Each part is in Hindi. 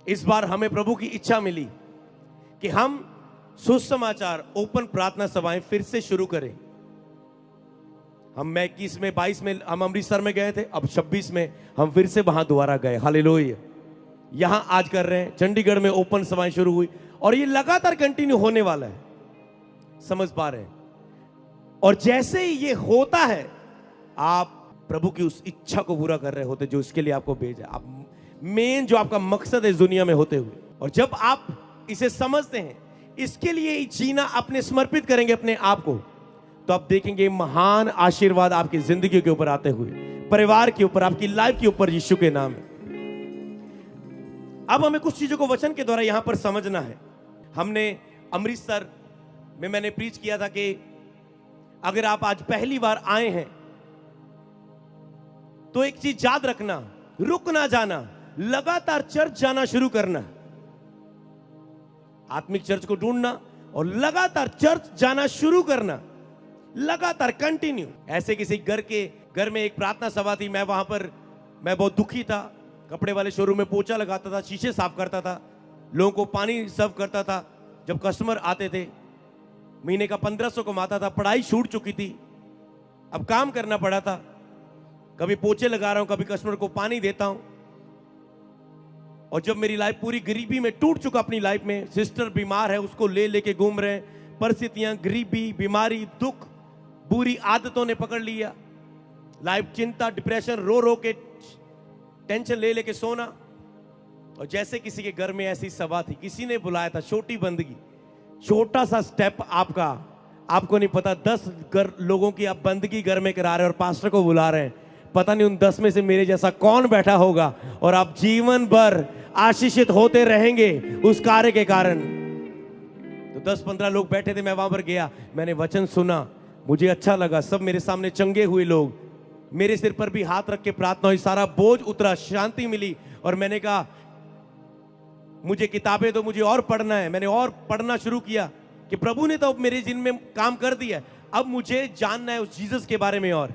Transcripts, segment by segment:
इस बार हमें प्रभु की इच्छा मिली कि हम सुसमाचार ओपन प्रार्थना सभाएं फिर से शुरू करें। हम 21 में 22 में हम अमृतसर में गए थे, अब 26 में हम फिर से वहां दोबारा गए। हालेलुया। यहां आज कर रहे हैं, चंडीगढ़ में ओपन सभाएं शुरू हुई और ये लगातार कंटिन्यू होने वाला है। समझ पा रहे हैं? और जैसे ही ये होता है, आप प्रभु की उस इच्छा को पूरा कर रहे होते जो इसके लिए आपको भेजा। आप मेन जो आपका मकसद है इस दुनिया में होते हुए, और जब आप इसे समझते हैं, इसके लिए जीना अपने समर्पित करेंगे अपने आप को, तो आप देखेंगे महान आशीर्वाद आपकी जिंदगी के ऊपर आते हुए, परिवार के ऊपर, आपकी लाइफ के ऊपर, यीशु के नाम में। अब हमें कुछ चीजों को वचन के द्वारा यहां पर समझना है। हमने अमृतसर में मैंने प्रीच किया था कि अगर आप आज पहली बार आए हैं तो एक चीज याद रखना, रुक ना जाना, लगातार चर्च जाना शुरू करना, आत्मिक चर्च को ढूंढना और लगातार चर्च जाना शुरू करना, लगातार कंटिन्यू। ऐसे किसी घर में एक प्रार्थना सभा थी, मैं वहां पर मैं बहुत दुखी था, कपड़े वाले शोरूम में पोछा लगाता था, शीशे साफ करता था, लोगों को पानी सर्व करता था। जब कस्टमर आते थे महीने का 1500 कमाता था, पढ़ाई छूट चुकी थी, अब काम करना पड़ा था, कभी पोछे लगा रहा हूं, कभी कस्टमर को पानी देता हूं। और जब मेरी लाइफ पूरी गरीबी में टूट चुका, अपनी लाइफ में सिस्टर बीमार है, उसको ले लेके घूम रहे हैं, परिस्थितियां, गरीबी, बीमारी, दुख, बुरी आदतों ने पकड़ लिया, लाइफ चिंता, डिप्रेशन, रो रो के टेंशन ले लेके सोना। और जैसे किसी के घर में ऐसी सभा थी, किसी ने बुलाया था, छोटी बंदगी, छोटा सा स्टेप आपका, आपको नहीं पता 10 लोगों की आप बंदगी घर में करा रहे हैं और पास्टर को बुला रहे हैं, पता नहीं उन 10 में से मेरे जैसा कौन बैठा होगा, और आप जीवन भर आशीषित होते रहेंगे उस कार्य के कारण। तो 10-15 लोग बैठे थे, मैं वहां पर गया, मैंने वचन सुना, मुझे अच्छा लगा, सब मेरे सामने चंगे हुए लोग, मेरे सिर पर भी हाथ रख के प्रार्थना हुई, सारा बोझ उतरा, शांति मिली। और मैंने कहा मुझे किताबें दो, मुझे और पढ़ना है। मैंने और पढ़ना शुरू किया कि प्रभु ने तो मेरे जिन में काम कर दिया, अब मुझे जानना है उस जीसस के बारे में। और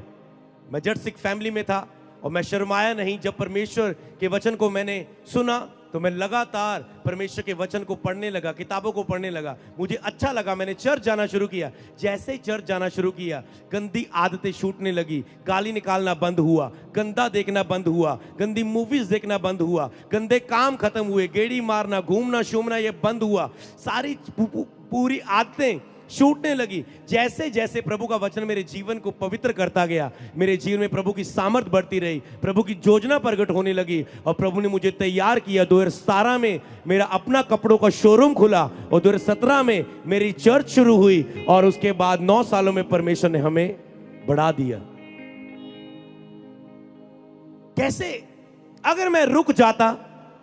मैं जट सिख फैमिली में था और मैं शर्माया नहीं। जब परमेश्वर के वचन को मैंने सुना तो मैं लगातार परमेश्वर के वचन को पढ़ने लगा, किताबों को पढ़ने लगा, मुझे अच्छा लगा। मैंने चर्च जाना शुरू किया। जैसे ही चर्च जाना शुरू किया, गंदी आदतें छूटने लगी, गाली निकालना बंद हुआ, गंदा देखना बंद हुआ, गंदी मूवीज देखना बंद हुआ, गंदे काम खत्म हुए, गेड़ी मारना, घूमना शूमना ये बंद हुआ, सारी पूरी आदतें छूटने लगी। जैसे जैसे प्रभु का वचन मेरे जीवन को पवित्र करता गया, मेरे जीवन में प्रभु की सामर्थ बढ़ती रही, प्रभु की योजना प्रकट होने लगी और प्रभु ने मुझे तैयार किया। 2017 में मेरा अपना कपड़ों का शोरूम खुला और 2017 में मेरी चर्च शुरू हुई और उसके बाद 9 सालों में परमेश्वर ने हमें बढ़ा दिया। कैसे? अगर मैं रुक जाता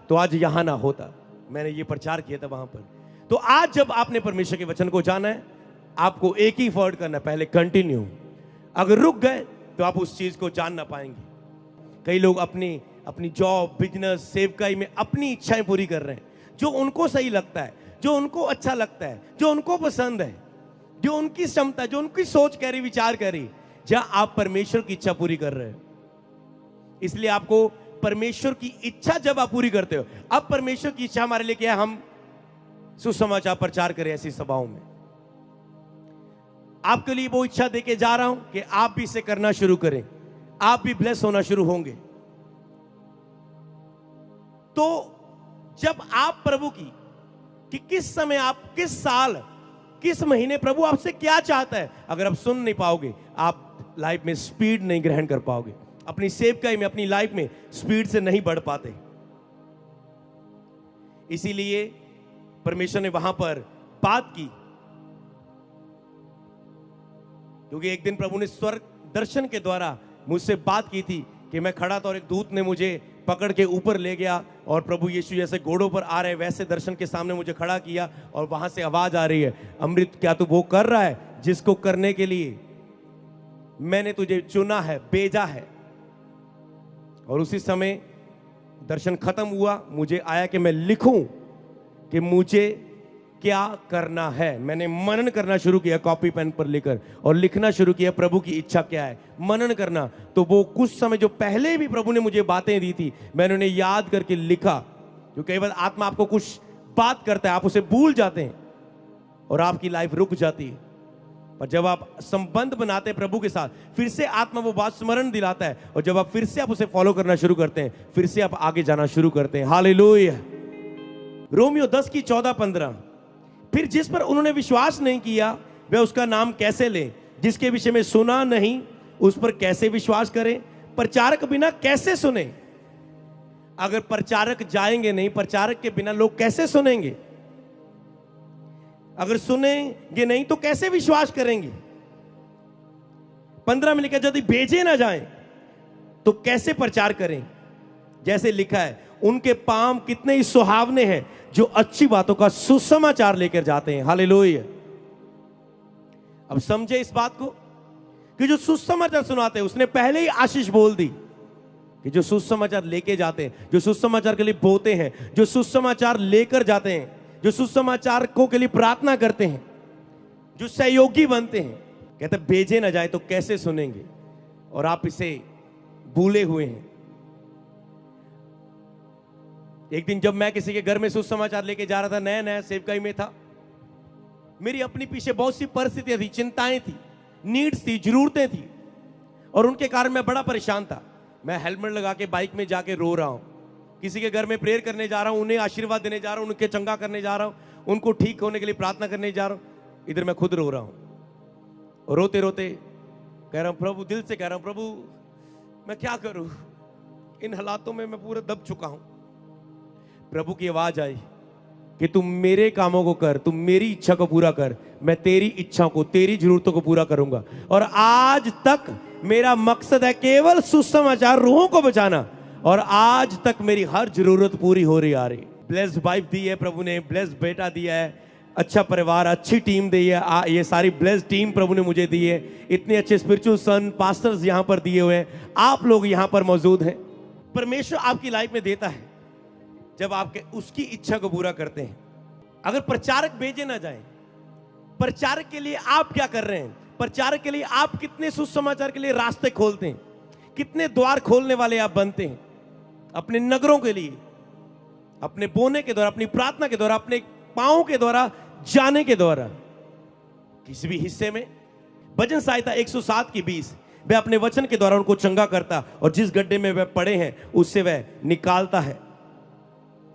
तो आज यहां ना होता। मैंने ये प्रचार किया था वहां पर। तो आज जब आपने परमेश्वर के वचन को जाना है, आपको एक ही वर्ड करना है, पहले कंटिन्यू। अगर रुक गए तो आप उस चीज को जान ना पाएंगे। कई लोग अपनी जॉब, बिजनेस, सेवकाई में अपनी इच्छाएं पूरी कर रहे हैं, जो उनको सही लगता है, जो उनको अच्छा लगता है, जो उनको पसंद है, जो उनकी क्षमता, जो उनकी सोच कह रही, विचार कह रही, जहां आप परमेश्वर की इच्छा पूरी कर रहे हैं। इसलिए आपको परमेश्वर की इच्छा जब आप पूरी करते हो, अब परमेश्वर की इच्छा हमारे लिए क्या है? हम सुसमाचार प्रचार करें ऐसी सभाओं में। आपके लिए वो इच्छा देके जा रहा हूं कि आप भी इसे करना शुरू करें, आप भी ब्लेस होना शुरू होंगे। तो जब आप प्रभु की कि किस समय, आप किस साल, किस महीने प्रभु आपसे क्या चाहता है, अगर आप सुन नहीं पाओगे, आप लाइफ में स्पीड नहीं ग्रहण कर पाओगे, अपनी सेवकाई में, अपनी लाइफ में स्पीड से नहीं बढ़ पाते। इसीलिए परमेश्वर ने वहां पर बात की, क्योंकि एक दिन प्रभु ने स्वर्ग दर्शन के द्वारा मुझसे बात की थी कि मैं खड़ा था और एक दूत ने मुझे पकड़ के ऊपर ले गया और प्रभु यीशु जैसे घोड़ों पर आ रहे वैसे दर्शन के सामने मुझे खड़ा किया और वहां से आवाज आ रही है, अमृत क्या तू वो कर रहा है जिसको करने के लिए मैंने तुझे चुना है, भेजा है। और उसी समय दर्शन खत्म हुआ, मुझे आया कि मैं लिखूं कि मुझे क्या करना है। मैंने मनन करना शुरू किया, कॉपी पेन पर लेकर, और लिखना शुरू किया प्रभु की इच्छा क्या है, मनन करना। तो वो कुछ समय जो पहले भी प्रभु ने मुझे बातें दी थी, मैंने उन्हें याद करके लिखा क्योंकि कई बार आत्मा आपको कुछ बात करता है, आप उसे भूल जाते हैं और आपकी लाइफ रुक जाती है। पर जब आप संबंध बनाते हैं प्रभु के साथ, फिर से आत्मा वो बात स्मरण दिलाता है, और जब आप फिर से आप उसे फॉलो करना शुरू करते हैं, फिर से आप आगे जाना शुरू करते हैं। हालेलुया। रोमियो 10 की 14-15। फिर जिस पर उन्होंने विश्वास नहीं किया वे उसका नाम कैसे लें? जिसके विषय में सुना नहीं उस पर कैसे विश्वास करें? प्रचारक बिना कैसे सुने? अगर प्रचारक जाएंगे नहीं, प्रचारक के बिना लोग कैसे सुनेंगे? अगर सुनेंगे नहीं तो कैसे विश्वास करेंगे? 15 में लिखा, यदि भेजे ना जाएं तो कैसे प्रचार करें? जैसे लिखा है, उनके पांव कितने ही सुहावने हैं जो अच्छी बातों का सुसमाचार लेकर जाते हैं। हालेलुया। अब समझे इस बात को कि जो सुसमाचार सुनाते हैं, उसने पहले ही आशीष बोल दी कि जो सुसमाचार लेके जाते हैं, जो सुसमाचार के लिए बोते हैं, जो सुसमाचार लेकर जाते हैं, जो सुसमाचार को के लिए प्रार्थना करते हैं, जो सहयोगी बनते हैं, कहते भेजे ना जाए तो कैसे सुनेंगे? और आप इसे भूले हुए हैं। एक दिन जब मैं किसी के घर में सुसमाचार लेके जा रहा था, नया नया सेवकाई में था, मेरी अपनी पीछे बहुत सी परिस्थितियां थी, चिंताएं थी, नीड्स थी, जरूरतें थी, और उनके कारण मैं बड़ा परेशान था। मैं हेलमेट लगा के बाइक में जाके रो रहा हूं, किसी के घर में प्रेयर करने जा रहा हूं, उन्हें आशीर्वाद देने जा रहा हूं, उनके चंगा करने जा रहा हूं, उनको ठीक होने के लिए प्रार्थना करने जा रहा हूं। इधर मैं खुद रो रहा हूं, और रोते रोते कह रहा हूं प्रभु, दिल से कह रहा हूं प्रभु मैं क्या करूं, इन हालातों में मैं पूरा दब चुका हूं। प्रभु की आवाज आई कि तुम मेरे कामों को कर, तुम मेरी इच्छा को पूरा कर, मैं तेरी इच्छा को, तेरी जरूरतों को पूरा करूंगा। और आज तक मेरा मकसद है केवल सुसमाचार रूहों को बचाना, और आज तक मेरी हर जरूरत पूरी हो रही आ रही। ब्लेस्ड वाइफ दी है प्रभु ने, ब्लेस्ड बेटा दिया है, अच्छा परिवार, अच्छी टीम दी है। ये सारी ब्लेस्ड टीम प्रभु ने मुझे दी है। इतने अच्छे स्पिरिचुअल सन पास्टर्स यहां पर दिए हुए हैं, आप लोग यहां पर मौजूद हैं। परमेश्वर आपकी लाइफ में देता है जब आपके उसकी इच्छा को पूरा करते हैं। अगर प्रचारक भेजे ना जाए, प्रचारक के लिए आप क्या कर रहे हैं? प्रचारक के लिए आप कितने सुसमाचार के लिए रास्ते खोलते हैं? कितने द्वार खोलने वाले आप बनते हैं अपने नगरों के लिए, अपने बोने के द्वारा, अपनी प्रार्थना के द्वारा, अपने पांव के द्वारा, जाने के द्वारा। किसी भी हिस्से में भजन संहिता 107 की 20, वह अपने वचन के द्वारा उनको चंगा करता, और जिस गड्ढे में वह पड़े हैं उससे वह निकालता है।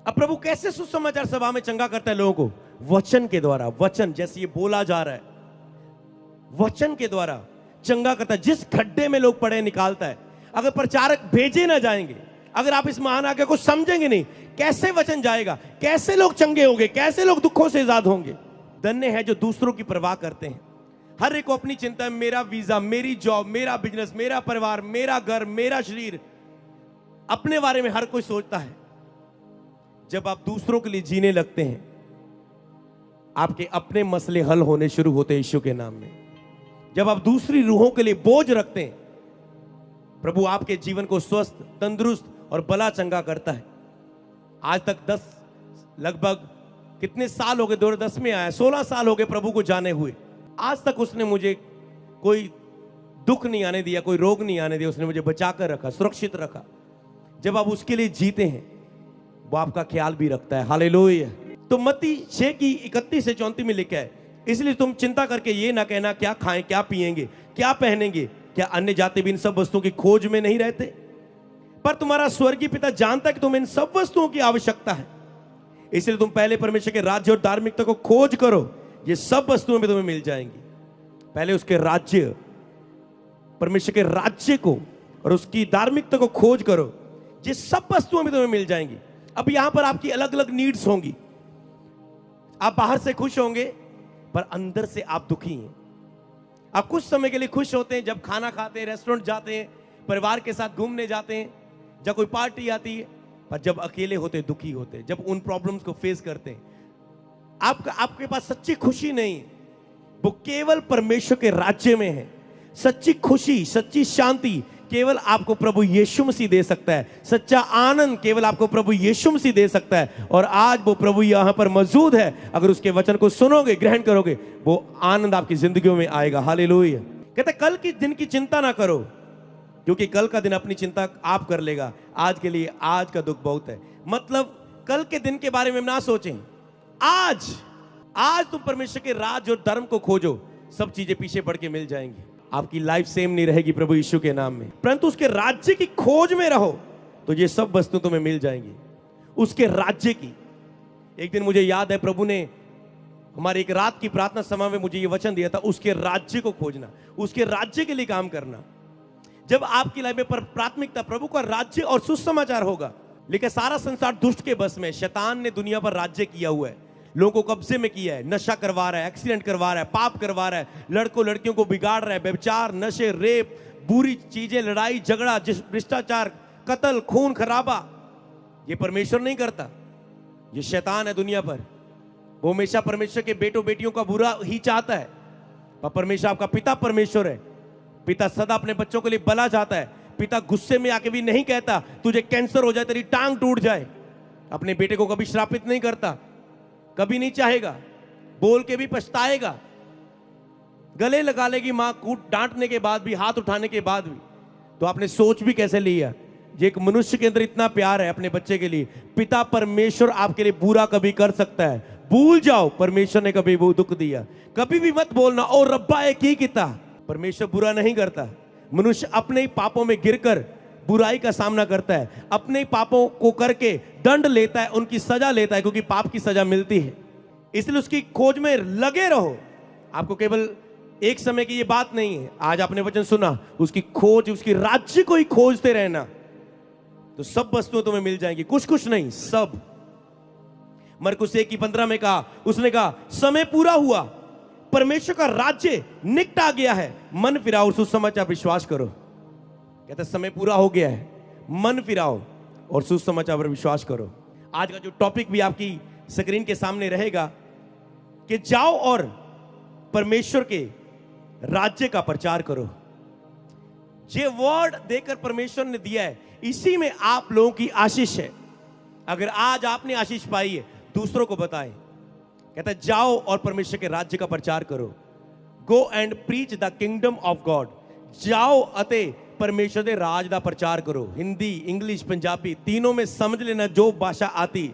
अब प्रभु कैसे सुसमाचार सभा में चंगा करता है लोगों को? वचन के द्वारा। वचन जैसे ये बोला जा रहा है, वचन के द्वारा चंगा करता है, जिस गड्ढे में लोग पड़े निकालता है। अगर प्रचारक भेजे ना जाएंगे, अगर आप इस महान आज्ञा को समझेंगे नहीं, कैसे वचन जाएगा? कैसे लोग चंगे होंगे? कैसे लोग दुखों से आजाद होंगे? धन्य है जो दूसरों की परवाह करते हैं। हर एक को अपनी चिंता है, मेरा वीजा, मेरी जॉब, मेरा बिजनेस, मेरा परिवार, मेरा घर, मेरा शरीर, अपने बारे में हर कोई सोचता है। जब आप दूसरों के लिए जीने लगते हैं, आपके अपने मसले हल होने शुरू होते हैं यीशु के नाम में। जब आप दूसरी रूहों के लिए बोझ रखते हैं, प्रभु आपके जीवन को स्वस्थ, तंदुरुस्त और भला चंगा करता है। आज तक 10 लगभग कितने साल हो गए, 2010 में आया, 16 साल हो गए प्रभु को जाने हुए। आज तक उसने मुझे कोई दुख नहीं आने दिया, कोई रोग नहीं आने दिया। उसने मुझे बचा कर रखा, सुरक्षित रखा। जब आप उसके लिए जीते हैं, वो आपका ख्याल भी रखता है। हालेलुया। तो मत्ती 6 की 31 से 34 में लिखा है, इसलिए तुम चिंता करके ये ना कहना क्या खाएं, क्या पिएंगे, क्या पहनेंगे। क्या अन्य जाति भी इन सब वस्तुओं की खोज में नहीं रहते? पर तुम्हारा स्वर्गीय पिता जानता है कि तुम्हें इन सब वस्तुओं की आवश्यकता है। इसलिए तुम पहले परमेश्वर के राज्य और धार्मिकता को खोज करो, ये सब वस्तुएं भी तुम्हें मिल जाएंगी। पहले उसके राज्य, परमेश्वर के राज्य को और उसकी धार्मिकता को खोज करो, ये सब वस्तुएं भी तुम्हें मिल जाएंगी। अब यहां पर आपकी अलग अलग नीड्स होंगी। आप बाहर से खुश होंगे, पर अंदर से आप दुखी हैं। आप कुछ समय के लिए खुश होते हैं जब खाना खाते हैं, रेस्टोरेंट जाते हैं, परिवार के साथ घूमने जाते हैं, जब कोई पार्टी आती है, पर जब अकेले होते दुखी होते हैं, जब उन प्रॉब्लम्स को फेस करते हैं, आपके पास सच्ची खुशी नहीं है। वो केवल परमेश्वर के राज्य में है। सच्ची खुशी, सच्ची शांति केवल आपको प्रभु यीशु मसीह दे सकता है। सच्चा आनंद केवल आपको प्रभु यीशु मसीह दे सकता है। और आज वो प्रभु यहां पर मौजूद है। अगर उसके वचन को सुनोगे, ग्रहण करोगे, वो आनंद आपकी जिंदगियों में आएगा। हालेलुया। कहते कल की दिन की चिंता ना करो, क्योंकि कल का दिन अपनी चिंता आप कर लेगा। आज के लिए आज का दुख बहुत है। मतलब कल के दिन के बारे में ना सोचें। आज आज तुम परमेश्वर के राज और धर्म को खोजो, सब चीजें पीछे पड़ के मिल जाएंगी। आपकी लाइफ सेम नहीं रहेगी प्रभु यीशु के नाम में, परंतु उसके राज्य की खोज में रहो तो ये सब वस्तु तुम्हें मिल जाएंगी, उसके राज्य की। एक दिन मुझे याद है प्रभु ने हमारी एक रात की प्रार्थना सभा में मुझे ये वचन दिया था, उसके राज्य को खोजना, उसके राज्य के लिए काम करना। जब आपकी लाइफ में प्राथमिकता प्रभु का राज्य और सुसमाचार होगा। लेकिन सारा संसार दुष्ट के बस में, शैतान ने दुनिया पर राज्य किया हुआ है, लोगों को कब्जे में किया है, नशा करवा रहा है, एक्सीडेंट करवा रहा है, पाप करवा रहा है, लड़कों लड़कियों को बिगाड़ रहा है, व्यभिचार, नशे, रेप, बुरी चीजें, लड़ाई झगड़ा, भ्रष्टाचार, कत्ल, खून खराबा। ये परमेश्वर नहीं करता, ये शैतान है दुनिया पर। वो हमेशा परमेश्वर के बेटों बेटियों का बुरा ही चाहता है। पर परमेश्वर आपका पिता परमेश्वर है। पिता सदा अपने बच्चों के लिए भला चाहता है। पिता गुस्से में आके भी नहीं कहता तुझे कैंसर हो जाए, तेरी टांग टूट जाए। अपने बेटे को कभी श्रापित नहीं करता, कभी नहीं चाहेगा, बोल के भी पछताएगा। गले लगा लेगी मां कूट डांटने के बाद भी, हाथ उठाने के बाद भी। तो आपने सोच भी कैसे लिया, ये एक मनुष्य के अंदर इतना प्यार है अपने बच्चे के लिए। पिता परमेश्वर आपके लिए बुरा कभी कर सकता है, भूल जाओ परमेश्वर ने कभी वो दुख दिया। कभी भी मत बोलना ओ रब्बा एक ही किता। परमेश्वर बुरा नहीं करता। मनुष्य अपने ही पापों में गिरकर बुराई का सामना करता है, अपने ही पापों को करके दंड लेता है, उनकी सजा लेता है, क्योंकि पाप की सजा मिलती है। इसलिए उसकी खोज में लगे रहो। आपको केवल एक समय की ये बात नहीं है, आज आपने वचन सुना, उसकी खोज, उसकी राज्य को ही खोजते रहना तो सब वस्तुएं तुम्हें मिल जाएंगी, कुछ कुछ नहीं, सब। मरकुस 1:15 में कहा, उसने कहा समय पूरा हुआ, परमेश्वर का राज्य निकट आ गया है, मन फिराओ और सुसमाचार पर विश्वास करो। कहता समय पूरा हो गया है, मन फिराओ और सुसमाचार पर विश्वास करो। आज का जो टॉपिक भी आपकी स्क्रीन के सामने रहेगा कि जाओ और परमेश्वर के राज्य का प्रचार करो। ये वर्ड देकर परमेश्वर ने दिया है, इसी में आप लोगों की आशीष है। अगर आज आपने आशीष पाई है, दूसरों को बताएं। कहता है जाओ और परमेश्वर के राज्य का प्रचार करो। Go and preach the kingdom of God. जाओ अते परमेश्वर के राज का प्रचार करो। हिंदी, इंग्लिश, पंजाबी तीनों में समझ लेना जो भाषा आती,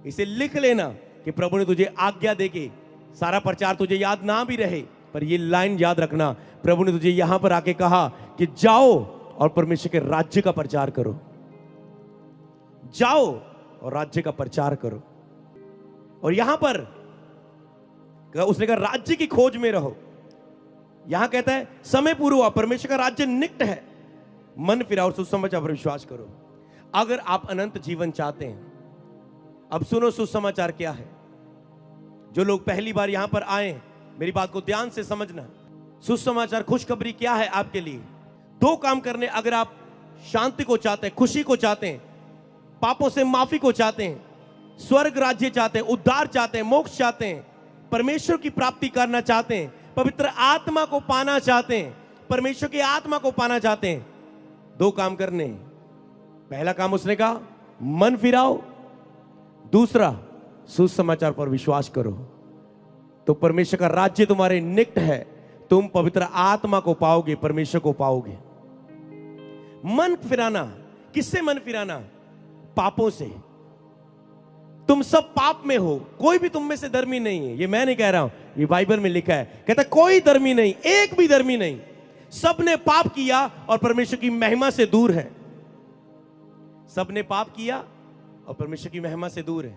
इसे लिख लेना कि प्रभु ने तुझे आज्ञा देके, सारा प्रचार तुझे याद ना भी रहे पर ये लाइन याद रखना, प्रभु ने तुझे यहां पर आके कहा कि जाओ और परमेश्वर के राज्य का प्रचार करो। जाओ और राज्य का प्रचार करो। और यहां पर उसने कहा राज्य की खोज में रहो। यहां कहता है समय पूरा हुआ, परमेश्वर का राज्य निकट है, मन फिराओ और सुसमाचार पर विश्वास करो। अगर आप अनंत जीवन चाहते हैं, अब सुनो सुसमाचार क्या है। जो लोग पहली बार यहां पर आए, मेरी बात को ध्यान से समझना। सुसमाचार, खुशखबरी क्या है आपके लिए? दो काम करने। अगर आप शांति को चाहते हैं, खुशी को चाहते हैं, पापों से माफी को चाहते हैं, स्वर्ग राज्य चाहते हैं, उद्धार चाहते हैं, मोक्ष चाहते हैं, परमेश्वर की प्राप्ति करना चाहते हैं, पवित्र आत्मा को पाना चाहते हैं, परमेश्वर की आत्मा को पाना चाहते हैं, दो काम करने। पहला काम उसने कहा मन फिराओ, दूसरा सुसमाचार पर विश्वास करो। तो परमेश्वर का राज्य तुम्हारे निकट है, तुम पवित्र आत्मा को पाओगे, परमेश्वर को पाओगे। मन फिराना, किससे मन फिराना? पापों से। तुम सब पाप में हो, कोई भी तुम में से धर्मी नहीं है। ये मैं नहीं कह रहा हूं, ये बाइबल में लिखा है। कहता है कोई धर्मी नहीं, एक भी धर्मी नहीं, सबने पाप किया और परमेश्वर की महिमा से दूर है। सबने पाप किया और परमेश्वर की महिमा से दूर है।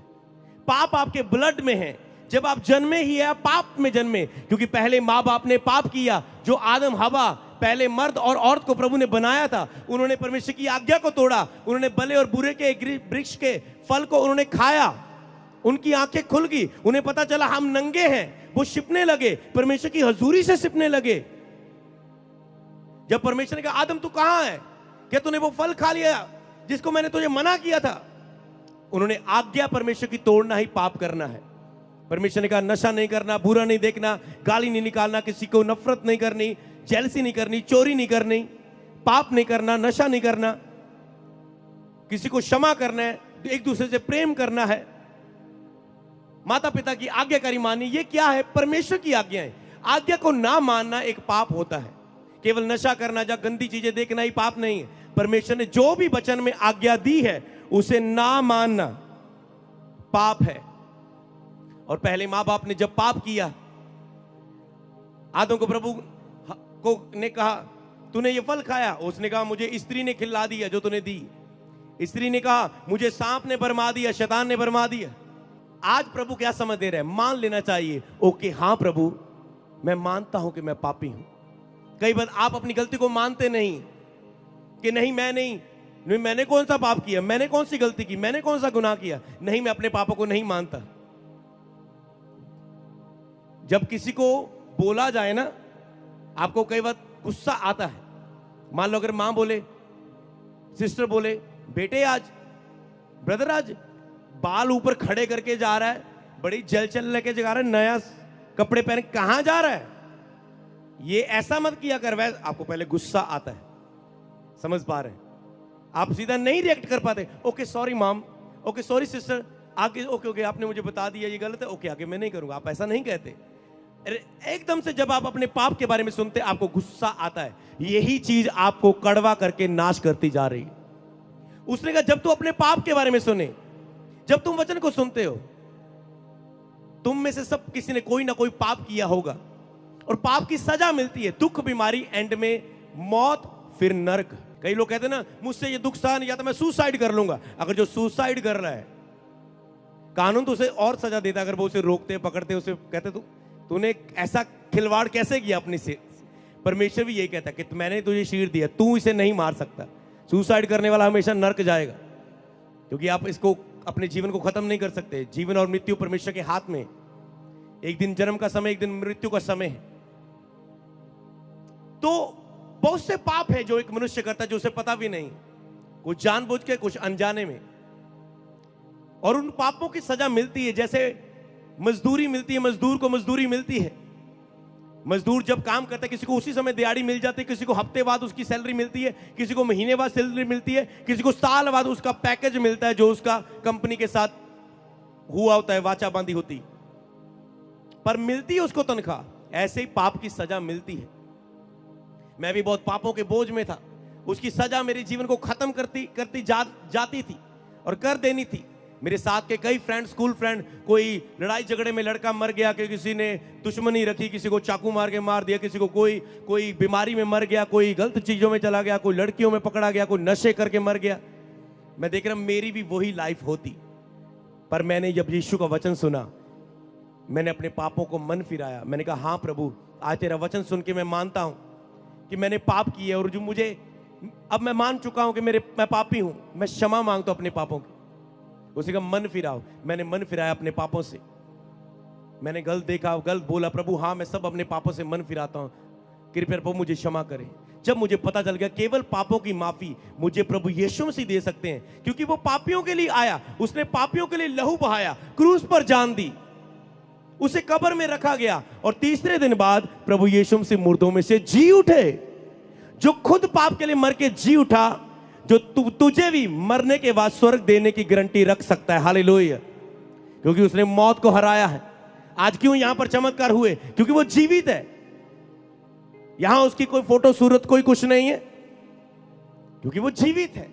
पाप आपके ब्लड में है। जब आप जन्मे ही है पाप में जन्मे, क्योंकि पहले माँ बाप ने पाप किया। जो आदम हवा, पहले मर्द और औरत को प्रभु ने बनाया था, उन्होंने परमेश्वर की आज्ञा को तोड़ा। उन्होंने भले और बुरे के वृक्ष के फल को उन्होंने खाया। उनकी आंखें खुल गई, उन्हें पता चला हम नंगे हैं। वो छिपने लगे, परमेश्वर की हजूरी से छिपने लगे। जब परमेश्वर ने कहा आदम तू कहां है, क्या तूने वो फल खा लिया जिसको मैंने तुझे मना किया था? उन्होंने आज्ञा परमेश्वर की तोड़ना ही पाप करना है। परमेश्वर ने कहा नशा नहीं करना, बुरा नहीं देखना, गाली नहीं निकालना, किसी को नफरत नहीं करनी, जेलसी नहीं करनी, चोरी नहीं करनी, पाप नहीं करना, नशा नहीं करना, किसी को क्षमा करना है, एक दूसरे से प्रेम करना है, माता पिता की आज्ञाकारी माननी। ये क्या है? परमेश्वर की आज्ञा है। आज्ञा को ना मानना एक पाप होता है। केवल नशा करना या गंदी चीजें देखना ही पाप नहीं है। परमेश्वर ने जो भी वचन में आज्ञा दी है उसे ना मानना पाप है। और पहले मां बाप ने जब पाप किया, आदम को प्रभु को ने कहा तूने ये फल खाया, उसने कहा मुझे स्त्री ने खिला दिया जो तूने दी। स्त्री ने कहा मुझे सांप ने भरमा दिया, शैतान ने भरमा दिया। आज प्रभु क्या समझ दे रहे हैं? मान लेना चाहिए। ओके हाँ प्रभु, मैं मानता हूं कि मैं पापी हूं। कई बार आप अपनी गलती को मानते नहीं कि नहीं मैं नहीं, मैंने कौन सा पाप किया, मैंने कौन सी गलती की, मैंने कौन सा गुनाह किया। नहीं, मैं अपने पापों को नहीं मानता। जब किसी को बोला जाए ना, आपको कई बार गुस्सा आता है। मान लो अगर मां बोले, सिस्टर बोले, बेटे आज, ब्रदर आज बाल ऊपर खड़े करके जा रहा है, बड़ी जल चल लेके जा रहा है, नया कपड़े पहन कहां जा रहा है, ये ऐसा मत किया कर। वैसे आपको पहले गुस्सा आता है, समझ पा रहे हैं? आप सीधा नहीं रिएक्ट कर पाते। Okay sorry mom, okay sorry sister, आगे ओके ओके आपने मुझे बता दिया ये गलत है, ओके आगे मैं नहीं करूंगा। आप ऐसा नहीं कहते। एकदम से जब आप अपने पाप के बारे में सुनते आपको गुस्सा आता है। यही चीज आपको कड़वा करके नाश करती जा रही है। उसने कहा जब तू अपने पाप के बारे में सुने, जब तुम वचन को सुनते हो, तुम में से सब किसी ने कोई ना कोई पाप किया होगा और पाप की सजा मिलती है, दुख, बीमारी, एंड में मौत, फिर नरक। कई लोग कहते हैं ना मुझसे ये दुख सहन या तो मैं सुसाइड कर लूंगा। अगर जो सुसाइड कर रहा है, कानून तो उसे और सजा देता। अगर वो उसे रोकते पकड़ते, उसे कहते तूने ऐसा खिलवाड़ कैसे किया अपनी से। परमेश्वर भी यही कहता है कि मैंने तुझे शीर दिया, तू इसे नहीं मार सकता। सुसाइड करने वाला हमेशा नरक जाएगा, क्योंकि आप इसको अपने जीवन को खत्म नहीं कर सकते। जीवन और मृत्यु परमेश्वर के हाथ में। एक दिन जन्म का समय, एक दिन मृत्यु का समय है। तो बहुत से पाप है जो एक मनुष्य करता है जो उसे पता भी नहीं, कुछ जानबूझ के, कुछ अनजाने में। और उन पापों की सजा मिलती है। जैसे मजदूरी मिलती है, मजदूर को मजदूरी मिलती है। मजदूर जब काम करता है, किसी को उसी समय दिहाड़ी मिल जाती है, किसी को हफ्ते बाद उसकी सैलरी मिलती है, किसी को महीने बाद सैलरी मिलती है, किसी को साल बाद उसका पैकेज मिलता है जो उसका कंपनी के साथ हुआ होता है, वाचा बांधी होती, पर मिलती है उसको तनख्वाह। ऐसे ही पाप की सजा मिलती है। मैं भी बहुत पापों के बोझ में था। उसकी सजा मेरे जीवन को खत्म करती जाती थी और कर देनी थी। मेरे साथ के कई फ्रेंड, स्कूल फ्रेंड, कोई लड़ाई झगड़े में लड़का मर गया, कि किसी ने दुश्मनी रखी, किसी को चाकू मार के मार दिया, किसी को कोई बीमारी में मर गया, कोई गलत चीजों में चला गया, कोई लड़कियों में पकड़ा गया, कोई नशे करके मर गया। मैं देख रहा मेरी भी वही लाइफ होती। पर मैंने जब यीशु का वचन सुना, मैंने अपने पापों को मन फिराया। मैंने कहा हाँ प्रभु, आज तेरा वचन सुन के मैं मानता हूं कि मैंने पाप किए और जो मुझे अब मैं मान चुका हूं कि मैं पापी हूं। मैं क्षमा मांगता हूं अपने पापों की। उसी का मन फिराओ। मैंने मन फिराया अपने पापों से। मैंने गलत देखा, गलत बोला, प्रभु हाँ मैं सब अपने पापों से मन फिराता हूं, कृपया प्रभु मुझे क्षमा करें। जब मुझे पता चल गया केवल पापों की माफी मुझे प्रभु यीशु मसीह दे सकते हैं, क्योंकि वो पापियों के लिए आया, उसने पापियों के लिए लहू बहाया, क्रूस पर जान दी, उसे कब्र में रखा गया और तीसरे दिन बाद प्रभु यीशु मसीह मुर्दों में से जी उठे। जो खुद पाप के लिए मर के जी उठा, जो तुझे भी मरने के बाद स्वर्ग देने की गारंटी रख सकता है। हालेलुया, क्योंकि उसने मौत को हराया है। आज क्यों यहां पर चमत्कार हुए? क्योंकि वो जीवित है। यहां उसकी कोई फोटो सूरत कोई कुछ नहीं है, क्योंकि वो जीवित है।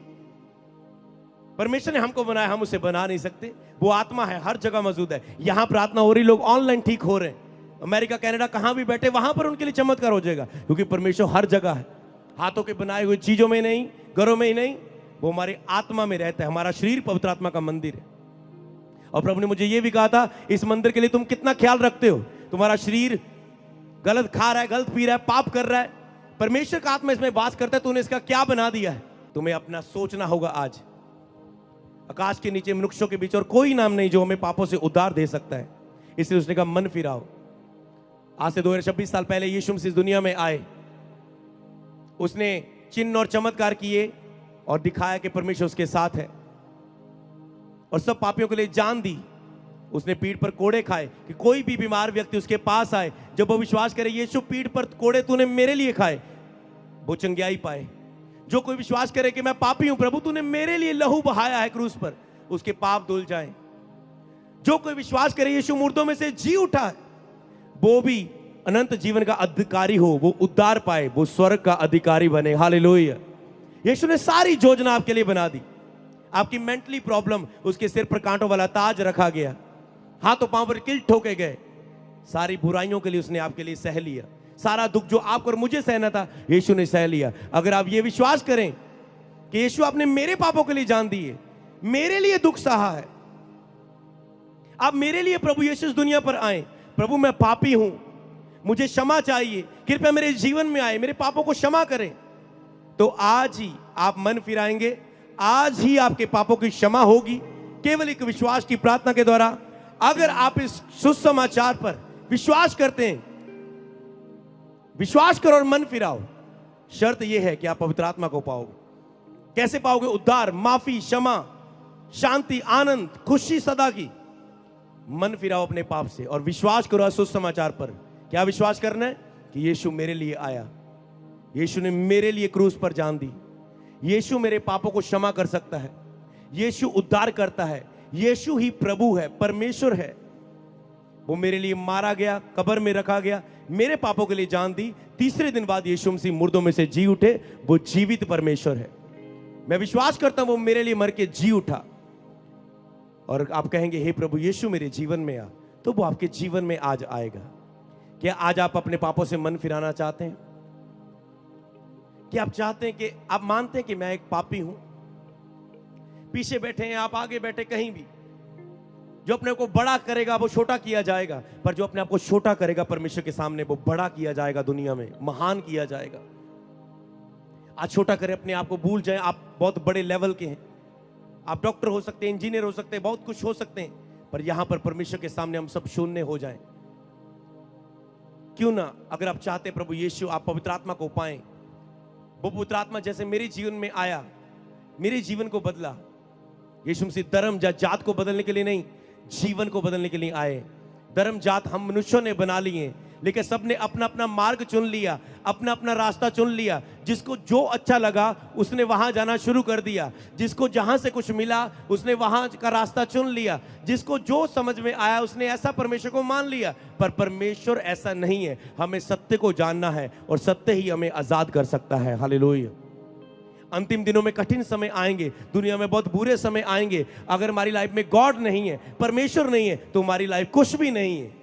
परमेश्वर ने हमको बनाया, हम उसे बना नहीं सकते। वो आत्मा है, हर जगह मौजूद है। यहां प्रार्थना हो रही, लोग ऑनलाइन ठीक हो रहे हैं। अमेरिका, कनाडा, कहां भी बैठे वहां पर उनके लिए चमत्कार हो जाएगा, क्योंकि परमेश्वर हर जगह है। हाथों के बनाए हुए चीजों में नहीं, घरों में ही नहीं, वो हमारी आत्मा में रहता है। हमारा शरीर पवित्र आत्मा का मंदिर है। और प्रभु ने मुझे यह भी कहा था, इस मंदिर के लिए तुम कितना ख्याल रखते हो। तुम्हारा शरीर गलत खा रहा है, गलत पी रहा है, पाप कर रहा है, परमेश्वर का आत्मा इसमें वास करता है, तूने इसका क्या बना दिया है। तुम्हें अपना सोचना होगा। आज आकाश के नीचे मनुष्यों के बीच और कोई नाम नहीं जो हमें पापों से उद्धार दे सकता है। इसलिए उसने कहा मन फिराओ। आज से 2026 साल पहले यीशु मसीह इस दुनिया में आए। उसने चिन्ह और चमत्कार किए और दिखाया कि परमेश्वर उसके साथ है, और सब पापियों के लिए जान दी। उसने पीठ पर कोड़े खाए कि कोई भी बीमार व्यक्ति उसके पास आए, जब वो विश्वास करे यीशु पीठ पर कोड़े तूने मेरे लिए खाए, वो चंगाई पाए। जो कोई विश्वास करे कि मैं पापी हूं, प्रभु तूने मेरे लिए लहू बहाया है क्रूस पर, उसके पाप धुल जाए। जो कोई विश्वास करे यीशु मुर्दों में से जी उठा है, वो भी अनंत जीवन का अधिकारी हो, वो उद्धार पाए, वो स्वर्ग का अधिकारी बने। हालेलुया। यीशु ने सारी योजना आपके लिए बना दी। आपकी मेंटली प्रॉब्लम, उसके सिर पर कांटों वाला ताज रखा गया, हाथों पांव पर कील ठोके गए, सारी बुराइयों के लिए उसने आपके लिए सह लिया। सारा दुख जो आपको और मुझे सहना था, यीशु ने सह लिया। अगर आप ये विश्वास करें कि यीशु आपने मेरे पापों के लिए जान दिए, मेरे लिए दुख सहा है, आप मेरे लिए प्रभु यीशु इस दुनिया पर आए, प्रभु मैं पापी हूं, मुझे क्षमा चाहिए, कृपया मेरे जीवन में आए, मेरे पापों को क्षमा करें, तो आज ही आप मन फिराएंगे, आज ही आपके पापों की क्षमा होगी, केवल एक विश्वास की प्रार्थना के द्वारा। अगर आप इस सुसमाचार पर विश्वास करते हैं, विश्वास करो और मन फिराओ, शर्त यह है कि आप पवित्र आत्मा को पाओगे। कैसे पाओगे? उद्धार, माफी, क्षमा, शांति, आनंद, खुशी सदा की। मन फिराओ अपने पाप से और विश्वास करो सुसमाचार पर। क्या विश्वास करना है? कि यीशु मेरे लिए आया, यीशु ने मेरे लिए क्रूस पर जान दी, यीशु मेरे पापों को क्षमा कर सकता है, यीशु उद्धार करता है, यीशु ही प्रभु है, परमेश्वर है। वो मेरे लिए मारा गया, कब्र में रखा गया, मेरे पापों के लिए जान दी, तीसरे दिन बाद यीशु मसीह मुर्दों में से जी उठे, वो जीवित परमेश्वर है। मैं विश्वास करता हूं वो मेरे लिए मर के जी उठा। और आप कहेंगे हे प्रभु यीशु मेरे जीवन में आ, तो वो आपके जीवन में आज आएगा। क्या आज आप अपने पापों से मन फिराना चाहते हैं? कि आप चाहते हैं कि आप मानते हैं कि मैं एक पापी हूं? पीछे बैठे हैं आप, आगे बैठे, कहीं भी, जो अपने को बड़ा करेगा वो छोटा किया जाएगा, पर जो अपने आप को छोटा करेगा परमेश्वर के सामने वो बड़ा किया जाएगा, दुनिया में महान किया जाएगा। आज छोटा करें अपने आप को, भूल जाएं आप बहुत बड़े लेवल के हैं, आप डॉक्टर हो सकते हैं, इंजीनियर हो सकते हैं, बहुत कुछ हो सकते हैं, पर यहां पर परमेश्वर के सामने हम सब शून्य हो जाएं। क्यों ना, अगर आप चाहते प्रभु यीशु आप पवित्र आत्मा को पाएं, वो पवित्र आत्मा जैसे मेरे जीवन में आया, मेरे जीवन को बदला। यीशु मसीह धर्म जात को बदलने के लिए नहीं, जीवन को बदलने के लिए आए। धर्म जात हम मनुष्यों ने बना लिए, लेकिन सबने अपना अपना मार्ग चुन लिया, अपना अपना रास्ता चुन लिया। जिसको जो अच्छा लगा उसने वहां जाना शुरू कर दिया, जिसको जहां से कुछ मिला उसने वहां का रास्ता चुन लिया, जिसको जो समझ में आया उसने ऐसा परमेश्वर को मान लिया। पर परमेश्वर ऐसा नहीं है, हमें सत्य को जानना है और सत्य ही हमें आजाद कर सकता है। हालेलुया। अंतिम दिनों में कठिन समय आएंगे, दुनिया में बहुत बुरे समय आएंगे। अगर हमारी लाइफ में गॉड नहीं है, परमेश्वर नहीं है, तो हमारी लाइफ कुछ भी नहीं है।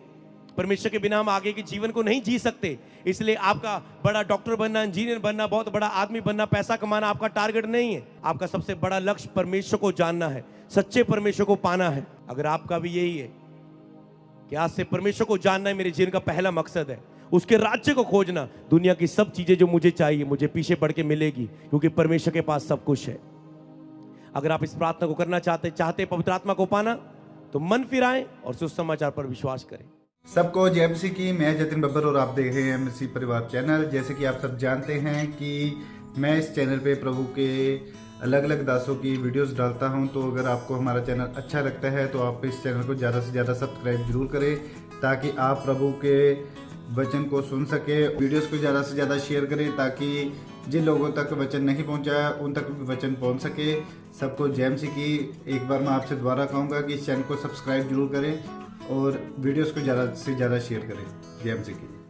परमेश्वर के बिना हम आगे के जीवन को नहीं जी सकते। इसलिए आपका बड़ा डॉक्टर बनना, इंजीनियर बनना, बहुत बड़ा आदमी बनना, पैसा कमाना आपका टारगेट नहीं है। आपका सबसे बड़ा लक्ष्य परमेश्वर को जानना है, सच्चे परमेश्वर को पाना है। अगर आपका भी यही है कि आज से परमेश्वर को जानना है, मेरे जीवन का पहला मकसद है, उसके राज्य को खोजना, दुनिया की सब चीजें जो मुझे चाहिए मुझे पीछे पड़ के मिलेगी, क्योंकि परमेश्वर के पास सब कुछ है। अगर आप इस प्रार्थना को करना चाहते पवित्र आत्मा को पाना, तो मन फिराएं और सुसमाचार पर विश्वास करें। सबको जय मसीह की। मैं जतिन बब्बर और आप देख रहे हैं मसीह परिवार चैनल। जैसे कि आप सब जानते हैं कि मैं इस चैनल पे प्रभु के अलग अलग दासों की वीडियोस डालता हूं, तो अगर आपको हमारा चैनल अच्छा लगता है तो आप इस चैनल को ज़्यादा से ज़्यादा सब्सक्राइब जरूर करें, ताकि आप प्रभु के वचन को सुन सके। वीडियोस को ज़्यादा से ज़्यादा शेयर करें, ताकि जिन लोगों तक वचन नहीं पहुंचा उन तक भी वचन पहुंच सके। सबको जय मसीह की। एक बार मैं आपसे दोबारा कहूँगा कि इस चैनल को सब्सक्राइब जरूर करें और वीडियोस को ज़्यादा से ज़्यादा शेयर करें। जय मसीह की।